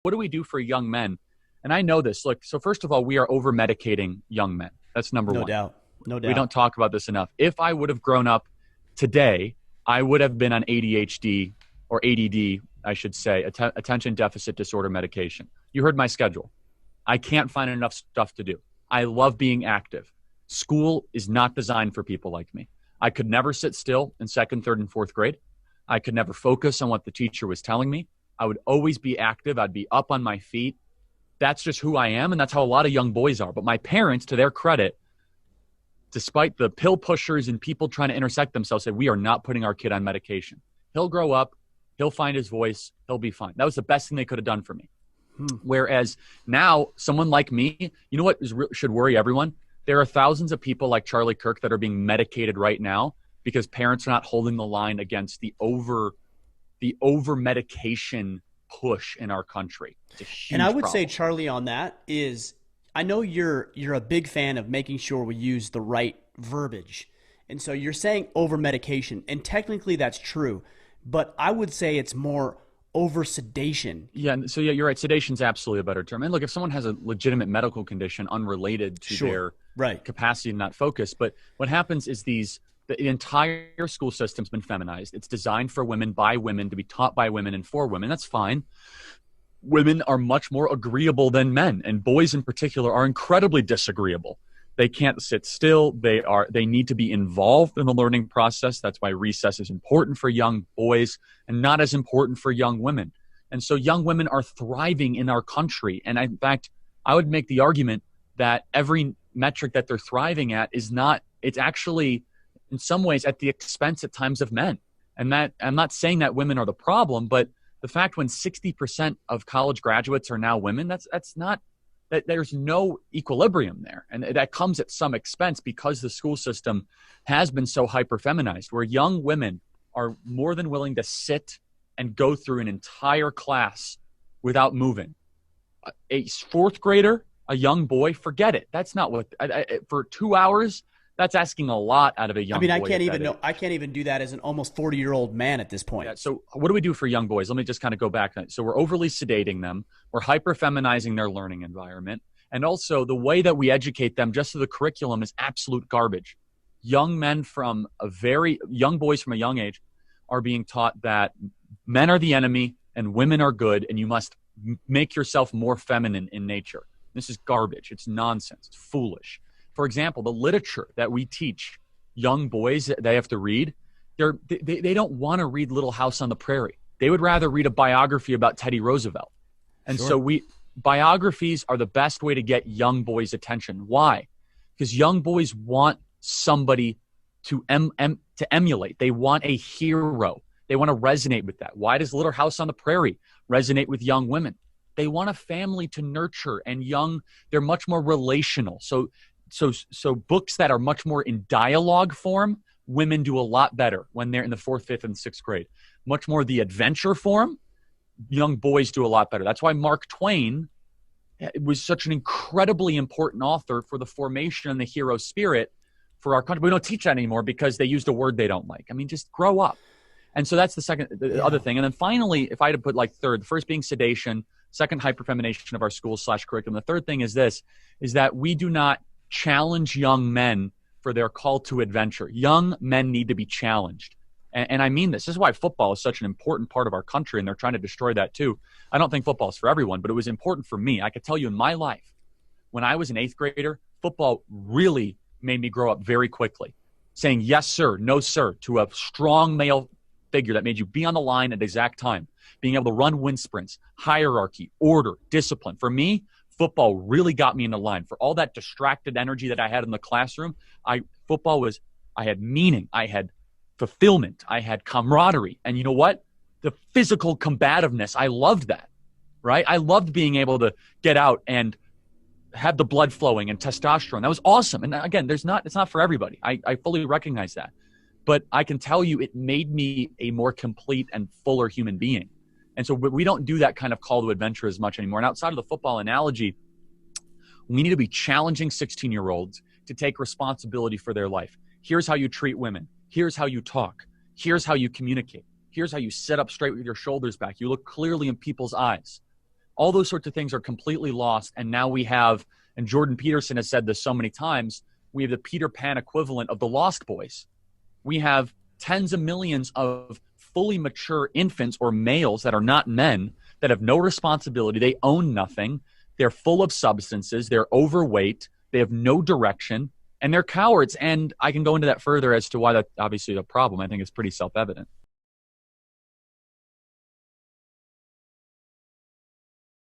what do we do for young men? And I know this. Look, so first of all, we are over-medicating young men. That's number one. No doubt. No doubt. We don't talk about this enough. If I would have grown up today, I would have been on ADHD or ADD, I should say, attention deficit disorder medication. You heard my schedule. I can't find enough stuff to do. I love being active. School is not designed for people like me. I could never sit still in second, third, and fourth grade. I could never focus on what the teacher was telling me. I would always be active. I'd be up on my feet. That's just who I am, and that's how a lot of young boys are. But my parents, to their credit, despite the pill pushers and people trying to intersect themselves, said, we are not putting our kid on medication. He'll grow up. He'll find his voice. He'll be fine. That was the best thing they could have done for me. Whereas now, someone like me, you know what should worry everyone? There are thousands of people like Charlie Kirk that are being medicated right now because parents are not holding the line against the over medication push in our country. It's a huge And I would problem. say, Charlie, on that is, I know you're a big fan of making sure we use the right verbiage. And so you're saying over medication, and technically that's true, but I would say it's more over sedation. Yeah, so yeah, you're right. Sedation's absolutely a better term. And look, if someone has a legitimate medical condition unrelated to their capacity to not focus, but what happens is the entire school system's been feminized. It's designed for women, by women, to be taught by women and for women. That's fine. Women are much more agreeable than men, and boys in particular are incredibly disagreeable. They can't sit still. They need to be involved in the learning process. That's why recess is important for young boys and not as important for young women. And so young women are thriving in our country. And in fact, I would make the argument that every metric that they're thriving at it's actually in some ways at the expense at times of men. And that I'm not saying that women are the problem, but the fact when 60% of college graduates are now women, that's not that there's no equilibrium there. And that comes at some expense because the school system has been so hyper-feminized, where young women are more than willing to sit and go through an entire class without moving. A fourth grader, a young boy, forget it. That's not what for 2 hours. That's asking a lot out of a young boy. I can't even do that as an almost 40-year-old man at this point. Yeah, so what do we do for young boys? Let me just kind of go back. So we're overly sedating them. We're hyper-feminizing their learning environment. And also the way that we educate them just through the curriculum is absolute garbage. Young boys from a young age are being taught that men are the enemy and women are good, and you must make yourself more feminine in nature. This is garbage. It's nonsense. It's foolish. For example, the literature that we teach young boys that they have to read, they don't want to read Little House on the Prairie. They would rather read a biography about Teddy Roosevelt. And so biographies are the best way to get young boys' attention. Why? Because young boys want somebody to emulate. They want a hero. They want to resonate with that. Why does Little House on the Prairie resonate with young women? They want a family to nurture, and they're much more relational. So books that are much more in dialogue form, women do a lot better when they're in the 4th, 5th, and 6th grade. Much more the adventure form, young boys do a lot better. That's why Mark Twain was such an incredibly important author for the formation and the hero spirit for our country. We don't teach that anymore because they used a word they don't like. I mean, just grow up. And so that's the other thing. And then finally, if I had to put like third, the first being sedation, second hyperfemination of our school / curriculum. The third thing is that we do not challenge young men for their call to adventure. Young men need to be challenged. And I mean this. This is why football is such an important part of our country, and they're trying to destroy that too. I don't think football is for everyone, but it was important for me. I could tell you in my life, when I was an 8th grader, football really made me grow up very quickly. Saying yes, sir, no, sir, to a strong male figure that made you be on the line at the exact time. Being able to run wind sprints, hierarchy, order, discipline. For me, football really got me in the line. For all that distracted energy that I had in the classroom, I had meaning, I had fulfillment, I had camaraderie. And you know what? The physical combativeness, I loved that, right? I loved being able to get out and have the blood flowing and testosterone. That was awesome. And again, it's not for everybody. I fully recognize that. But I can tell you it made me a more complete and fuller human being. And so we don't do that kind of call to adventure as much anymore. And outside of the football analogy, we need to be challenging 16-year-olds to take responsibility for their life. Here's how you treat women. Here's how you talk. Here's how you communicate. Here's how you sit up straight with your shoulders back. You look clearly in people's eyes. All those sorts of things are completely lost. And now we have, and Jordan Peterson has said this so many times, we have the Peter Pan equivalent of the Lost Boys. We have tens of millions of fully mature infants or males that are not men, that have no responsibility. They own nothing. They're full of substances. They're overweight. They have no direction. And they're cowards. And I can go into that further as to why that's obviously a problem. I think it's pretty self-evident.